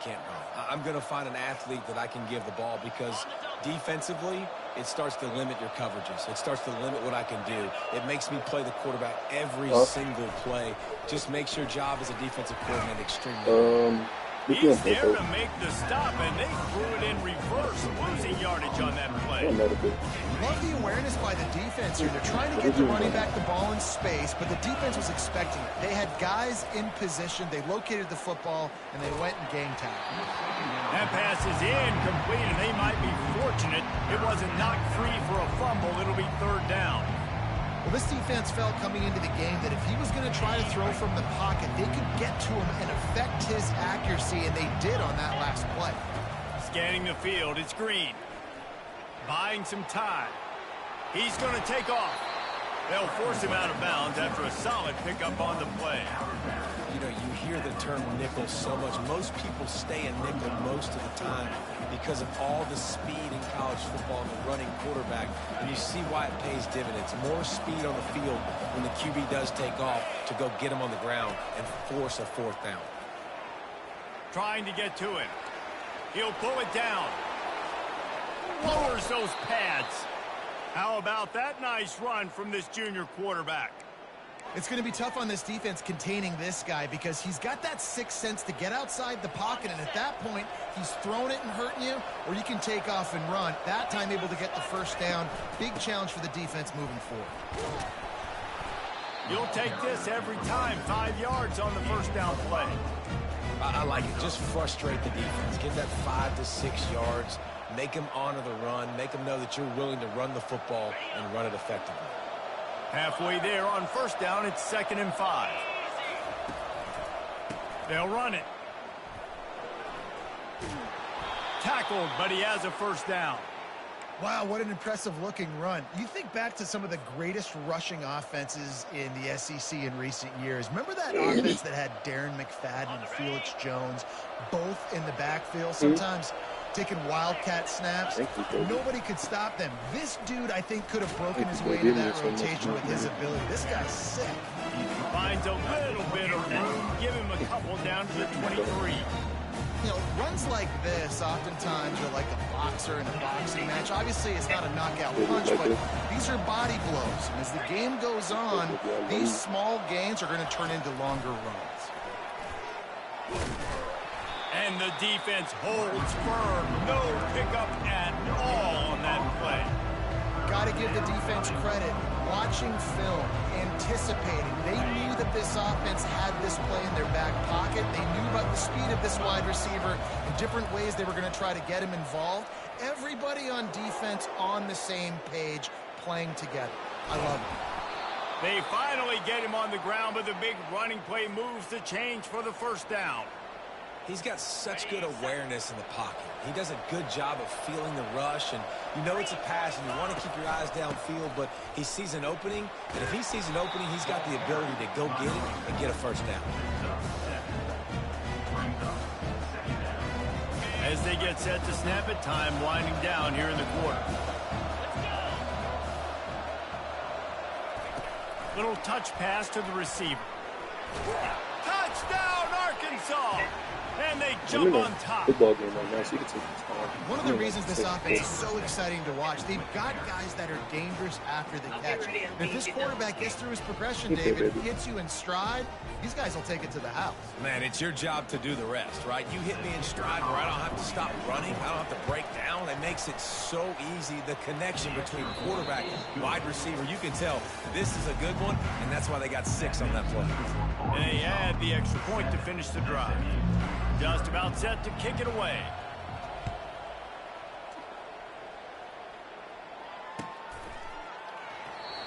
Can't run. I'm going to find an athlete that I can give the ball because defensively, it starts to limit your coverages. It starts to limit what I can do. It makes me play the quarterback every single play. Just makes your job as a defensive coordinator extremely He's there to make the stop, and they threw it in reverse, losing yardage on that play. Love the awareness by the defense here. They're trying to get the running back the ball in space, but the defense was expecting it. They had guys in position. They located the football, and they went and game tackle. That pass is incomplete, and they might be fortunate it wasn't knocked free for a fumble. It'll be third down. Well, this defense felt coming into the game that if he was going to try to throw from the pocket, they could get to him and affect his accuracy, and they did on that last play. Scanning the field, it's Green. Buying some time. He's going to take off. They'll force him out of bounds after a solid pickup on the play. You know, you hear the term nickel so much. Most people stay a nickel most of the time because of all the speed in college football and the running quarterback. And you see why it pays dividends. More speed on the field when the QB does take off to go get him on the ground and force a fourth down. Trying to get to him. He'll pull it down. Lowers those pads. How about that nice run from this junior quarterback? It's going to be tough on this defense containing this guy because he's got that sixth sense to get outside the pocket, and at that point, he's throwing it and hurting you, or you can take off and run. That time able to get the first down. Big challenge for the defense moving forward. You'll take this every time. 5 yards on the first down play. I like it. Just frustrate the defense. Get that 5 to 6 yards. Make them honor the run. Make them know that you're willing to run the football and run it effectively. Halfway there on first down, it's 2nd and 5. They'll run it. Tackled, but he has a first down. Wow, what an impressive-looking run. You think back to some of the greatest rushing offenses in the SEC in recent years. Remember that offense that had Darren McFadden and Felix Jones both in the backfield, sometimes taking wildcat snaps? Nobody could stop them. This dude, I think, could have broken his way into that rotation with his ability. This guy's sick. He finds a little bit of room. Give him a couple down to the 23. You know, runs like this oftentimes are like a boxer in a boxing match. Obviously, it's not a knockout punch, but these are body blows. And as the game goes on, these small gains are going to turn into longer runs. And the defense holds firm. No pickup at all on that play. Got to give the defense credit. Watching film, anticipating. They knew that this offense had this play in their back pocket. They knew about the speed of this wide receiver and different ways they were going to try to get him involved. Everybody on defense on the same page, playing together. I love it. They finally get him on the ground, but the big running play moves the change for the first down. He's got such good awareness in the pocket. He does a good job of feeling the rush, and you know it's a pass, and you want to keep your eyes downfield, but he sees an opening, and if he sees an opening, he's got the ability to go get it and get a first down. As they get set to snap it, time winding down here in the quarter. Little touch pass to the receiver. Touchdown, Arkansas! And they jump on top. Football game right now, so you can take this time. One of the reasons this offense is so exciting to watch, they've got guys that are dangerous after the catch. And if this quarterback gets through his progression, David, hits you in stride, these guys will take it to the house. Man, it's your job to do the rest, right? You hit me in stride where I don't have to stop running. I don't have to break down. It makes it so easy. The connection between quarterback and wide receiver, you can tell this is a good one, and that's why they got 6 on that play. And they add the extra point to finish the drive. Just about set to kick it away.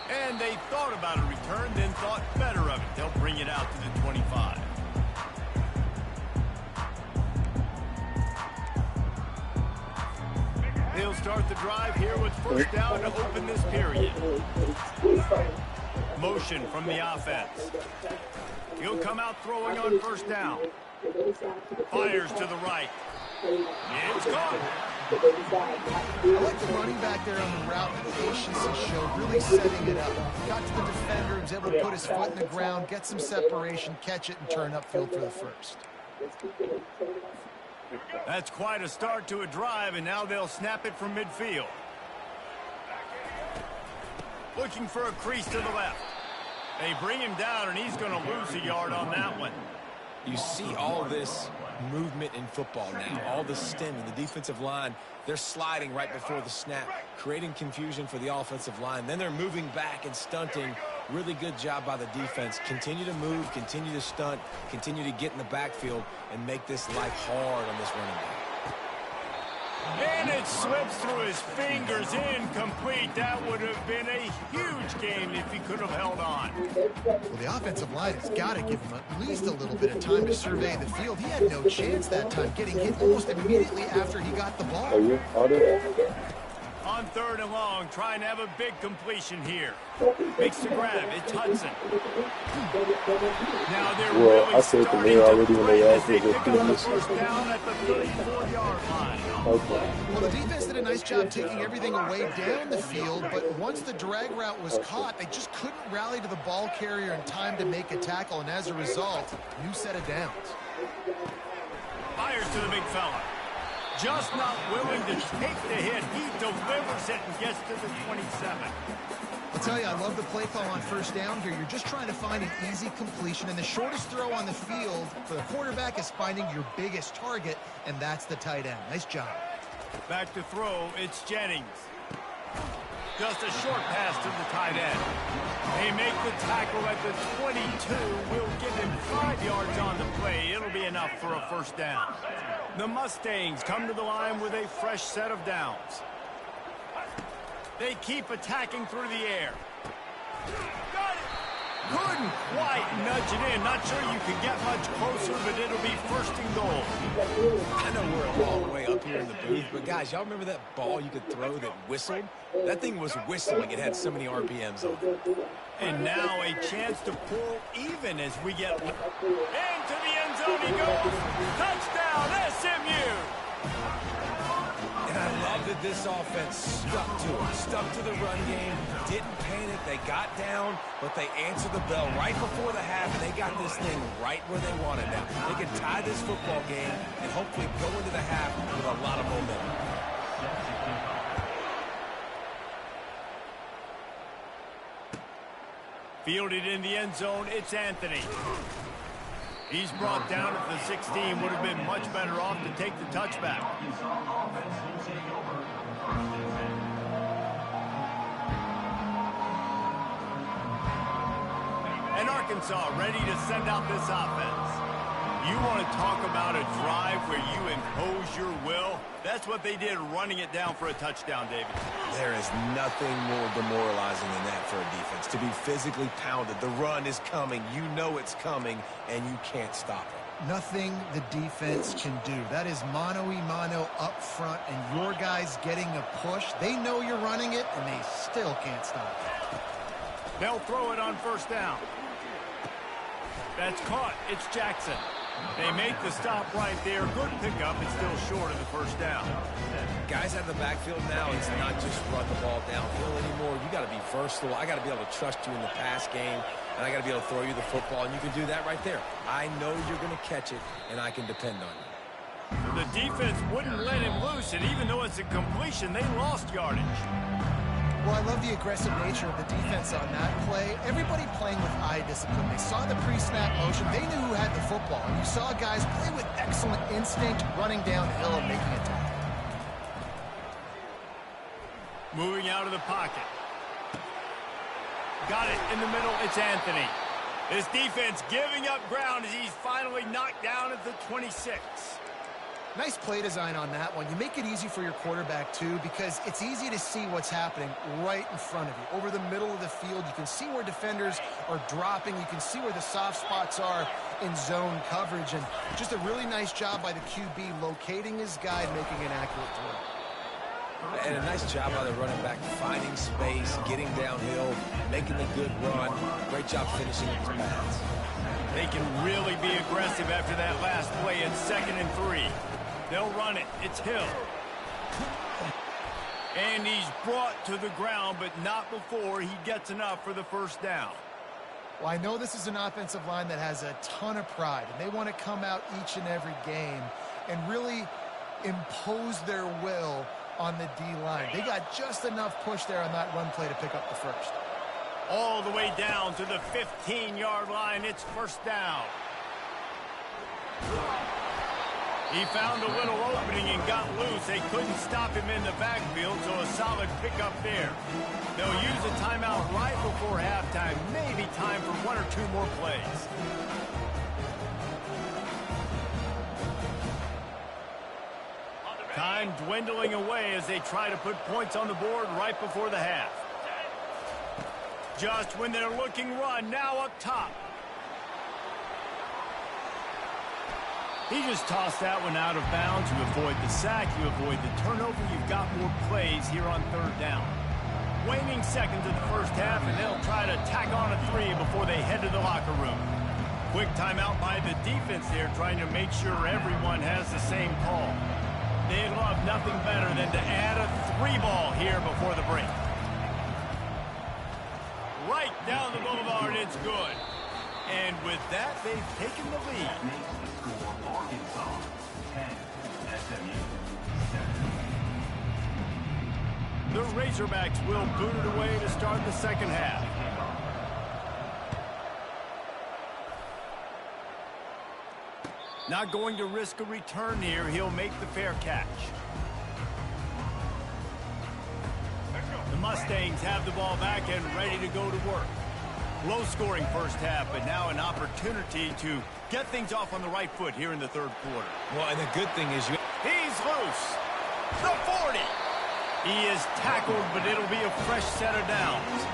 And they thought about a return, then thought better of it. They'll bring it out to the 25. They'll start the drive here with first down to open this period. Motion from the offense. He'll come out throwing on first down. Fires to the right. It's caught. I like the running back there on the route, the patience he showed, really setting it up. Got to the defender, was able to put his foot in the ground, get some separation, catch it, and turn upfield for the first. That's quite a start to a drive, and now they'll snap it from midfield. Looking for a crease to the left. They bring him down, and he's going to lose a yard on that one. You see all this movement in football now, all the stemming, the defensive line, they're sliding right before the snap, creating confusion for the offensive line. Then they're moving back and stunting. Really good job by the defense. Continue to move, continue to stunt, continue to get in the backfield and make this life hard on this running back. And it slips through his fingers, incomplete. That would have been a huge game if he could have held on. Well, the offensive line has got to give him at least a little bit of time to survey the field. He had no chance that time, getting hit almost immediately after he got the ball. On 3rd and long, trying to have a big completion here. Makes the grab. It's Huntin. Now they're really starting to threaten as they pick up the first down at the 34-yard line. Well, the defense did a nice job taking everything away down the field, but once the drag route was caught, they just couldn't rally to the ball carrier in time to make a tackle, and as a result, new set of downs. Fires to the big fella. Just not willing to take the hit. He delivers it and gets to the 27. I'll tell you, I love the play call on first down here. You're just trying to find an easy completion, and the shortest throw on the field for the quarterback is finding your biggest target, and that's the tight end. Nice job. Back to throw, it's Jennings. Just a short pass to the tight end. They make the tackle at the 22. We'll give him 5 yards on the play. It'll be enough for a first down. The Mustangs come to the line with a fresh set of downs. They keep attacking through the air. Got it! Couldn't quite nudge it in. Not sure you could get much closer, but it'll be 1st and goal. I know we're a long way up here in the booth, but guys, y'all remember that ball you could throw that whistled? That thing was whistling. It had so many RPMs on it. And now a chance to pull even as we get into the end zone he goes. Touchdown, SMU! And I love that this offense stuck to it, stuck to the run game, didn't panic, they got down, but they answered the bell right before the half, and they got this thing right where they wanted now. They can tie this football game and hopefully go into the half with a lot of momentum. Fielded in the end zone, it's Anthony. He's brought down at the 16. Would have been much better off to take the touchback. And Arkansas ready to send out this offense. You want to talk about a drive where you impose your will? That's what they did, running it down for a touchdown, David. There is nothing more demoralizing than that for a defense, to be physically pounded. The run is coming. You know it's coming, and you can't stop it. Nothing the defense can do. That is mano-a-mano up front, and your guys getting a push. They know you're running it, and they still can't stop it. They'll throw it on 1st down. That's caught. It's Jackson. They make the stop right there. Good pickup. It's still short of the 1st down. Guys out of the backfield now, it's not just run the ball downhill anymore. You got to be versatile. I got to be able to trust you in the pass game, and I got to be able to throw you the football, and you can do that right there. I know you're going to catch it, and I can depend on you. The defense wouldn't let him loose, and even though it's a completion, they lost yardage. Well, I love the aggressive nature of the defense on that play. Everybody playing with eye discipline. They saw the pre-snap motion. They knew who had the football. And you saw guys play with excellent instinct, running downhill and making a tackle. Moving out of the pocket. Got it in the middle. It's Anthony. This defense giving up ground as he's finally knocked down at the 26. Nice play design on that one. You make it easy for your quarterback, too, because it's easy to see what's happening right in front of you. Over the middle of the field, you can see where defenders are dropping. You can see where the soft spots are in zone coverage. And just a really nice job by the QB locating his guy, making an accurate throw. And a nice job by the running back, finding space, getting downhill, making a good run. Great job finishing with his pads. They can really be aggressive after that last play. It's 2nd and 3. They'll run it. It's Hill. And he's brought to the ground, but not before he gets enough for the 1st down. Well, I know this is an offensive line that has a ton of pride, and they want to come out each and every game and really impose their will on the D-line. They got just enough push there on that run play to pick up the first. All the way down to the 15-yard line. It's first down. He found a little opening and got loose. They couldn't stop him in the backfield, so a solid pickup there. They'll use a timeout right before halftime. Maybe time for one or two more plays. Time dwindling away as they try to put points on the board right before the half. Just when they're looking run, now up top. He just tossed that one out of bounds. You avoid the sack, you avoid the turnover. You've got more plays here on third down. Waning seconds of the first half, and they'll try to tack on a 3 before they head to the locker room. Quick timeout by the defense there, trying to make sure everyone has the same call. They'd love nothing better than to add a 3 ball here before the break. Right down the boulevard, it's good. And with that, they've taken the lead. The Razorbacks will boot it away to start the second half. Not going to risk a return here. He'll make the fair catch. The Mustangs have the ball back and ready to go to work. Low-scoring first half, but now an opportunity to get things off on the right foot here in the third quarter. Well, and the good thing is he's loose. The 40. He is tackled, but it'll be a fresh set of downs.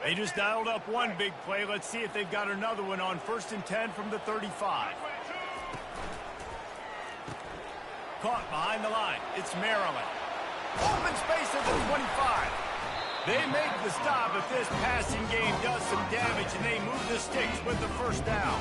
They just dialed up one big play. Let's see if they've got another one on 1st and 10 from the 35. Caught behind the line. It's Maryland. Open space at the 25. They make the stop if this passing game does some damage, and they move the sticks with the first down.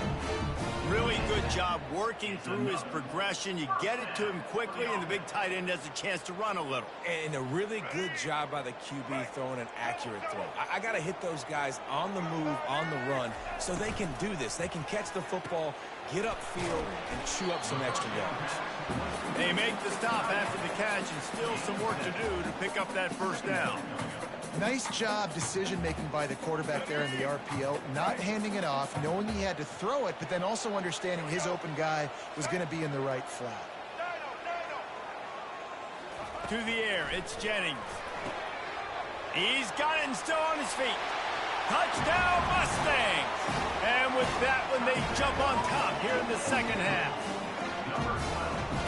Really good job working through his progression. You get it to him quickly, and the big tight end has a chance to run a little. And a really good job by the QB throwing an accurate throw. I got to hit those guys on the move, on the run, so they can do this. They can catch the football, get upfield, and chew up some extra yards. They make the stop after the catch, and still some work to do to pick up that first down. Nice job decision-making by the quarterback there in the RPO, not handing it off, knowing he had to throw it, but then also understanding his open guy was going to be in the right flat. To the air, it's Jennings. He's got it and still on his feet. Touchdown, Mustangs! And with that one, they jump on top here in the second half.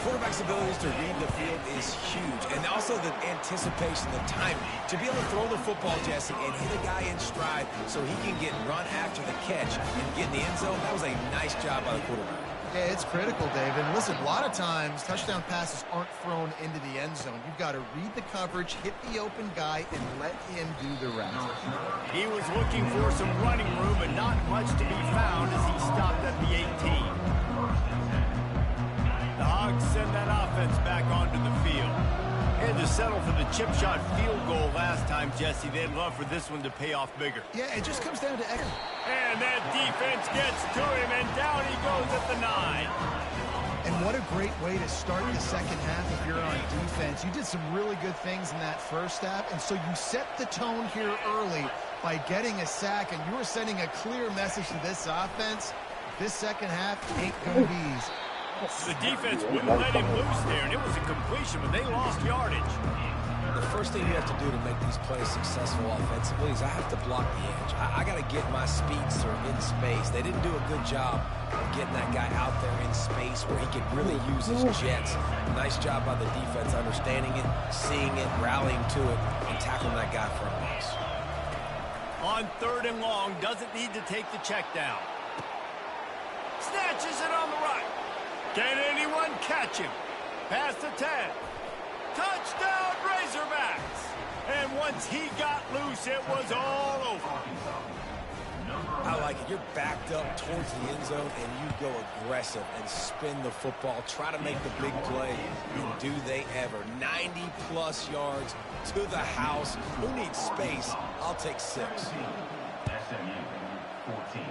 Quarterback's abilities to read the field is huge, and also the anticipation, the timing. To be able to throw the football, Jesse, and hit a guy in stride so he can get run after the catch and get in the end zone, that was a nice job by the quarterback. Yeah, it's critical, David. And listen, a lot of times touchdown passes aren't thrown into the end zone. You've got to read the coverage, hit the open guy, and let him do the rest. He was looking for some running room, but not much to be found as he stopped at the 18. The Hogs send that offense back onto the field. Had to settle for the chip shot field goal last time, Jesse. They'd love for this one to pay off bigger. Yeah, it just comes down to effort. And that defense gets to him, and down he goes at the 9. And what a great way to start the second half if you're on defense. You did some really good things in that first half, and so you set the tone here early by getting a sack, and you were sending a clear message to this offense. This second half ain't going to be easy. The defense wouldn't let him loose there, and it was a completion, but they lost yardage. The first thing you have to do to make these plays successful offensively is I have to block the edge. I got to get my speedster in space. They didn't do a good job of getting that guy out there in space where he could really use his jets. Nice job by the defense understanding it, seeing it, rallying to it, and tackling that guy for a loss. On 3rd and long, doesn't need to take the check down. Snatches it on the right. Can anyone catch him? Past the 10. Touchdown, Razorbacks! And once he got loose, it was all over. I like it. You're backed up towards the end zone, and you go aggressive and spin the football. Try to make the big play, and do they ever. 90-plus yards to the house. Who needs space? I'll take 6. SMU 14.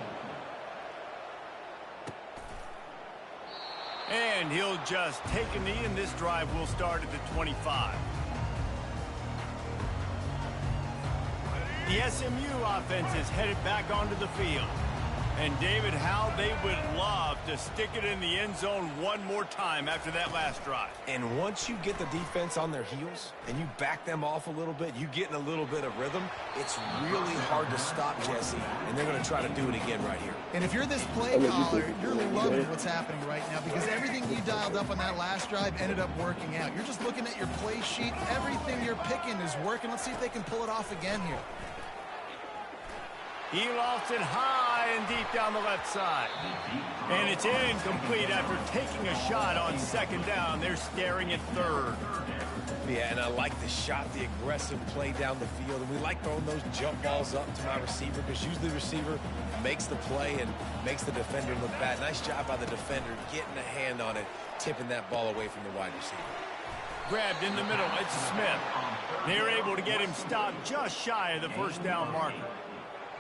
And he'll just take a knee, and this drive will start at the 25. The SMU offense is headed back onto the field. And, David, how they would love to stick it in the end zone one more time after that last drive. And once you get the defense on their heels and you back them off a little bit, you get in a little bit of rhythm, it's really hard to stop Jesse, and they're going to try to do it again right here. And if you're this play caller, you're loving what's happening right now because everything you dialed up on that last drive ended up working out. You're just looking at your play sheet. Everything you're picking is working. Let's see if they can pull it off again here. He lofts it high and deep down the left side. And it's incomplete after taking a shot on second down. They're staring at third. Yeah, and I like the shot, the aggressive play down the field. And we like throwing those jump balls up to my receiver because usually the receiver makes the play and makes the defender look bad. Nice job by the defender getting a hand on it, tipping that ball away from the wide receiver. Grabbed in the middle. It's Smith. They're able to get him stopped just shy of the first down marker.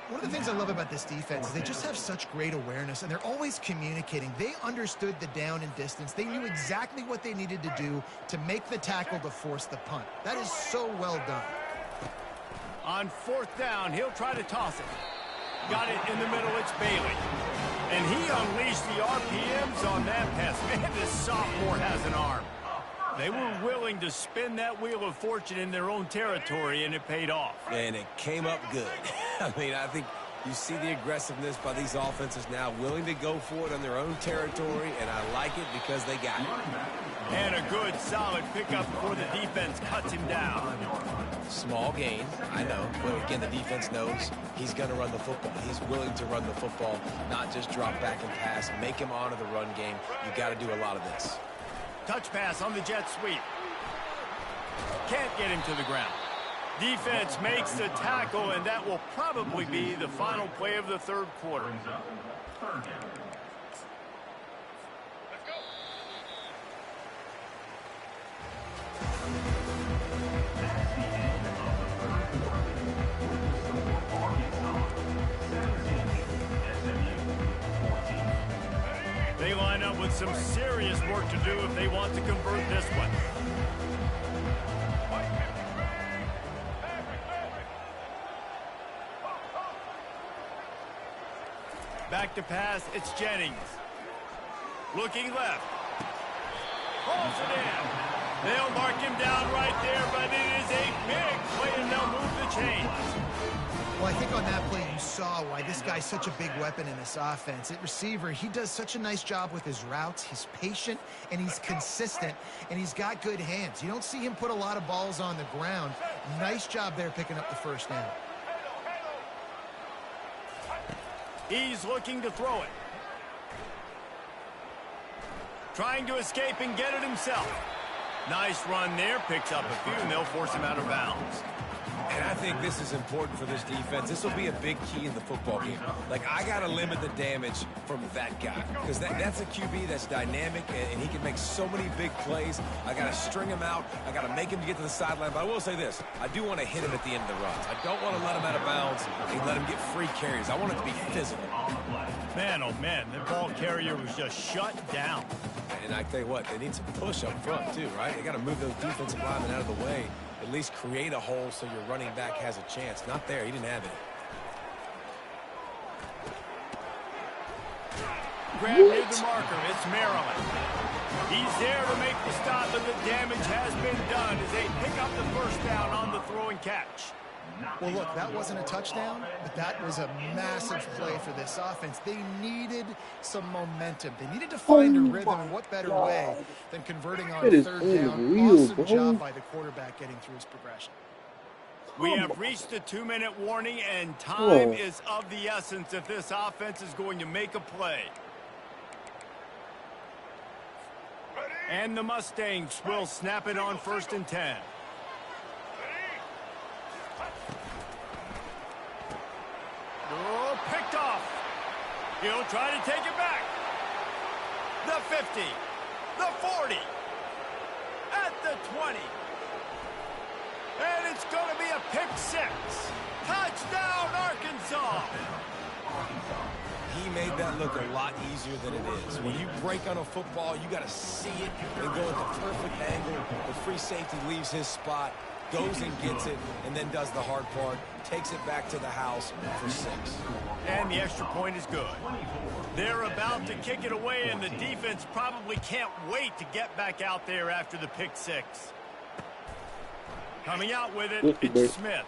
One of the things I love about this defense is they just have such great awareness, and they're always communicating. They understood the down and distance. They knew exactly what they needed to do to make the tackle to force the punt. That is so well done. On fourth down, he'll try to toss it. Got it in the middle. It's Bailey. And he unleashed the RPMs on that pass. Man, this sophomore has an arm. They were willing to spin that wheel of fortune in their own territory, and it paid off. And it came up good. I mean, I think you see the aggressiveness by these offenses now, willing to go for it on their own territory, and I like it because they got it. And a good, solid pickup before the defense cuts him down. Small gain, I know. But again, the defense knows he's going to run the football. He's willing to run the football, not just drop back and pass, make him honor the run game. You got to do a lot of this. Touch pass on the jet sweep. Can't get him to the ground. Defense makes the tackle, and that will probably be the final play of the third quarter. They line up with some serious work to do if they want to convert this one. Back to pass, it's Jennings. Looking left. Pulls it in. They'll mark him down right there, but it is a big play, and they'll move the chains. Well, I think on that play you saw why this guy's such a big weapon in this offense. At receiver, he does such a nice job with his routes. He's patient, and he's consistent, and he's got good hands. You don't see him put a lot of balls on the ground. Nice job there picking up the first down. He's looking to throw it. Trying to escape and get it himself. Nice run there. Picks up a few, and they'll force him out of bounds. And I think this is important for this defense. This will be a big key in the football game. Like, I got to limit the damage from that guy because that's a QB that's dynamic, and he can make so many big plays. I got to string him out. I got to make him get to the sideline. But I will say this. I do want to hit him at the end of the runs. I don't want to let him out of bounds and let him get free carries. I want it to be physical. Man, oh, man, the ball carrier was just shut down. And I tell you what, they need some push up front, too, right? They got to move those defensive linemen out of the way. At least create a hole so your running back has a chance. Not there. He didn't have it. Grab near the marker. It's Maryland. He's there to make the stop, but the damage has been done as they pick up the first down on the throw and catch. Well, look, that wasn't a touchdown, but that was a massive play for this offense. They needed some momentum. They needed to find a rhythm, and what better way than converting on third down. Awesome job by the quarterback getting through his progression. We have reached the 2-minute warning, and time is of the essence if this offense is going to make a play. And the Mustangs will snap it on 1st and 10. Oh, picked He'll try to take it back. The 50, the 40, at the 20. And it's going to be a pick six. Touchdown, Arkansas. He made that look a lot easier than it is. When you break on a football, you got to see it and go at the perfect angle. The free safety leaves his spot, goes and gets it, and then does the hard part, takes it back to the house for 6. And the extra point is good. They're about to kick it away, and the defense probably can't wait to get back out there after the pick six. Coming out with it, it's Smith.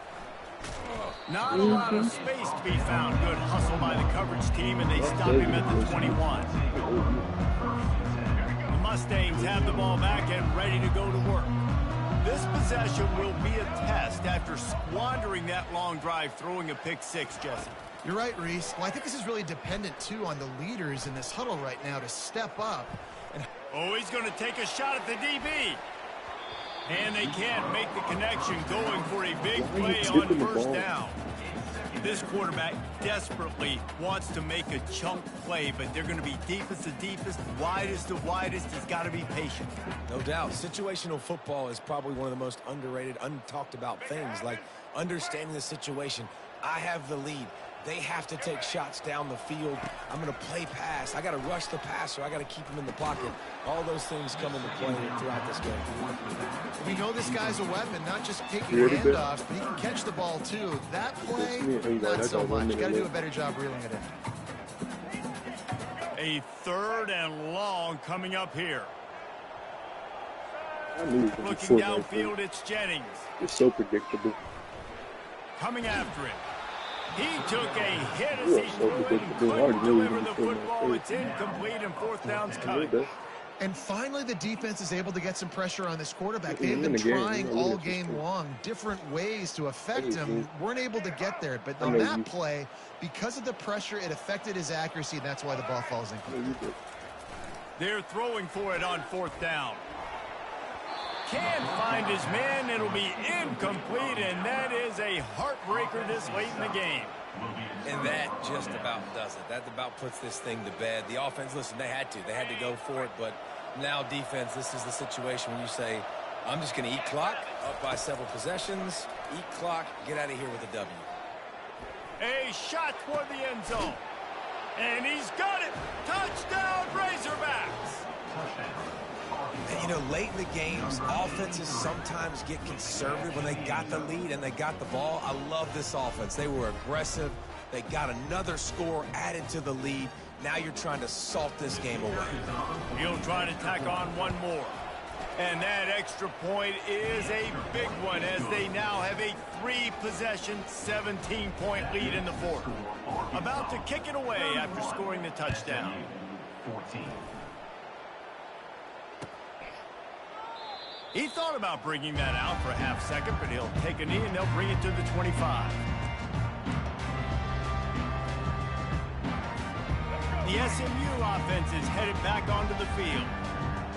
Not a lot of space to be found. Good hustle by the coverage team, and they stop him at the 21. The Mustangs have the ball back and ready to go to work. This possession will be a test after squandering that long drive, throwing a pick six, Jesse. You're right, Reese. Well, I think this is really dependent, too, on the leaders in this huddle right now to step up. Oh, he's going to take a shot at the DB. And they can't make the connection, going for a big play on first down. This quarterback desperately wants to make a chunk play, but they're going to be deepest to deepest, widest to widest. He's got to be patient. No doubt. Situational football is probably one of the most underrated, untalked about things, like understanding the situation. I have the lead. They have to take shots down the field. I'm going to play pass. I got to rush the passer. I got to keep him in the pocket. All those things come into play throughout this game. We know this guy's a weapon, not just taking handoffs, but he can catch the ball too. That play, not so much. You got to do a better job reeling it in. A 3rd and long coming up here. Looking downfield, it's Jennings. It's so predictable. Coming after him. He took a hit as he threw it and couldn't deliver the football. It's incomplete and 4th down's coming. And finally, the defense is able to get some pressure on this quarterback. They've been trying all game long different ways to affect him. Weren't able to get there. But on that play, because of the pressure, it affected his accuracy, and that's why the ball falls incomplete. They're throwing for it on 4th down. Can't find his man. It'll be incomplete, and that is a heartbreaker this late in the game. And that just about does it. That about puts this thing to bed. The offense, listen, they had to go for it, but now defense, this is the situation when you say, I'm just going to eat clock, up by several possessions, eat clock, get out of here with a W. A shot toward the end zone. And he's got it. Touchdown, Razorbacks. And, you know, late in the games, offenses sometimes get conservative when they got the lead and they got the ball. I love this offense. They were aggressive. They got another score added to the lead. Now you're trying to salt this game away. He'll try to tack on one more. And that extra point is a big one as they now have a 3-possession, 17-point lead in the 4th. About to kick it away after scoring the touchdown. 14. He thought about bringing that out for a half second, but he'll take a knee and they'll bring it to the 25. The SMU offense is headed back onto the field.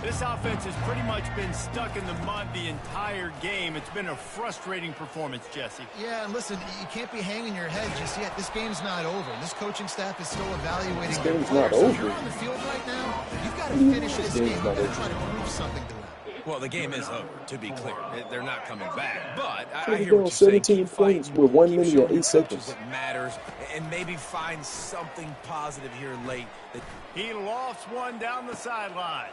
This offense has pretty much been stuck in the mud the entire game. It's been a frustrating performance, Jesse. Yeah, and listen, you can't be hanging your head just yet. This game's not over. This coaching staff is still evaluating. This their game's players. not So over. if you're on the field right now, you've got to finish this game. You've got to try to prove something to them. Well, the game is over, to be clear. They're not coming back. But I They're hear what you're saying. 17 Keep fighting, points with 1 keep minute showing and 8 the coaches seconds. it matters, and maybe find something positive here late. He lofts one down the sideline.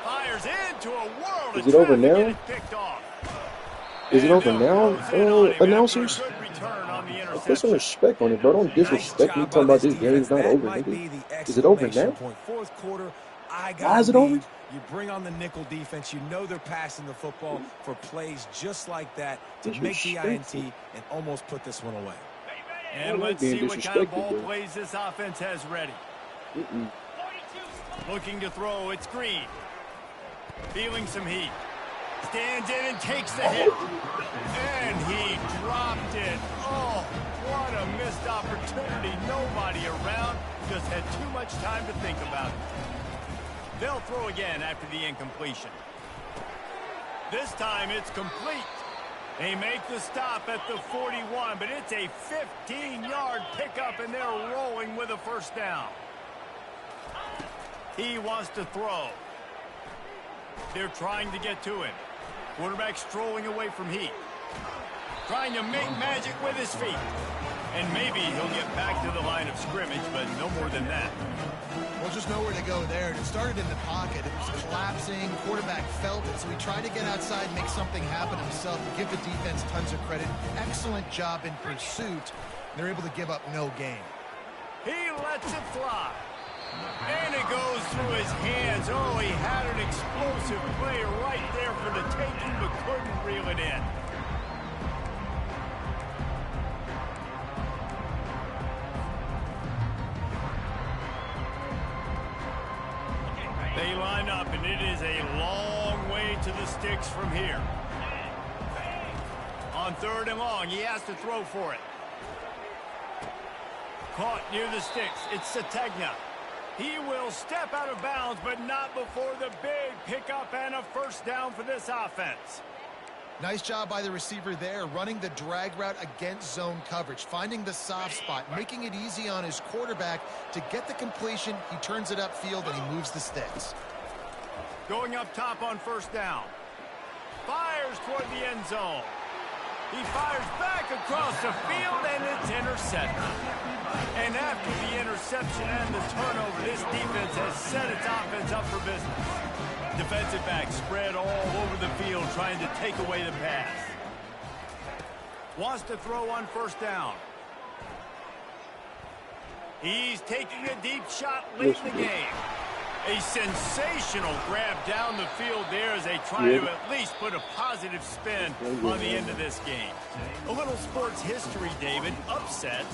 Fires into a world Is of it over traffic now? and it's picked off. Is it over And now, they'll close in on him after a announcers? good return on the Put some interception. respect on it, bro. Don't disrespect me talking about this game's not over, nigga. Is it over now? Fourth quarter, Why is it over? You bring on the nickel defense. You know they're passing the football for plays just like that to make the INT and almost put this one away. And let's see what kind of ball plays this offense has ready. Looking to throw, it's Green. Feeling some heat. Stands in and takes the hit. And he dropped it. Oh, what a missed opportunity. Nobody around. Just had too much time to think about it. They'll throw again after the incompletion. This time it's complete. They make the stop at the 41, but it's a 15-yard pickup, and they're rolling with a first down. He wants to throw. They're trying to get to him. Quarterback strolling away from heat. Trying to make magic with his feet. And maybe he'll get back to the line of scrimmage, but no more than that. Well, just nowhere to go there. It started in the pocket. It was collapsing. Quarterback felt it, so he tried to get outside, make something happen himself, and give the defense tons of credit. Excellent job in pursuit. They're able to give up no gain. He lets it fly. And it goes through his hands. Oh, he had an explosive play right there for the taking, but couldn't reel it in. They line up, and it is a long way to the sticks from here. On 3rd and long, he has to throw for it. Caught near the sticks. It's Sategna. He will step out of bounds, but not before the big pickup and a first down for this offense. Nice job by the receiver there, running the drag route against zone coverage, finding the soft spot, making it easy on his quarterback to get the completion. He turns it upfield, and he moves the sticks. Going up top on 1st down. Fires toward the end zone. He fires back across the field, and it's intercepted. And after the interception and the turnover, this defense has set its offense up for business. Defensive back spread all over the field trying to take away the pass. Wants to throw on 1st down. He's taking a deep shot late in the game. A sensational grab down the field there as they try to at least put a positive spin on the end of this game. A little sports history, David. Upset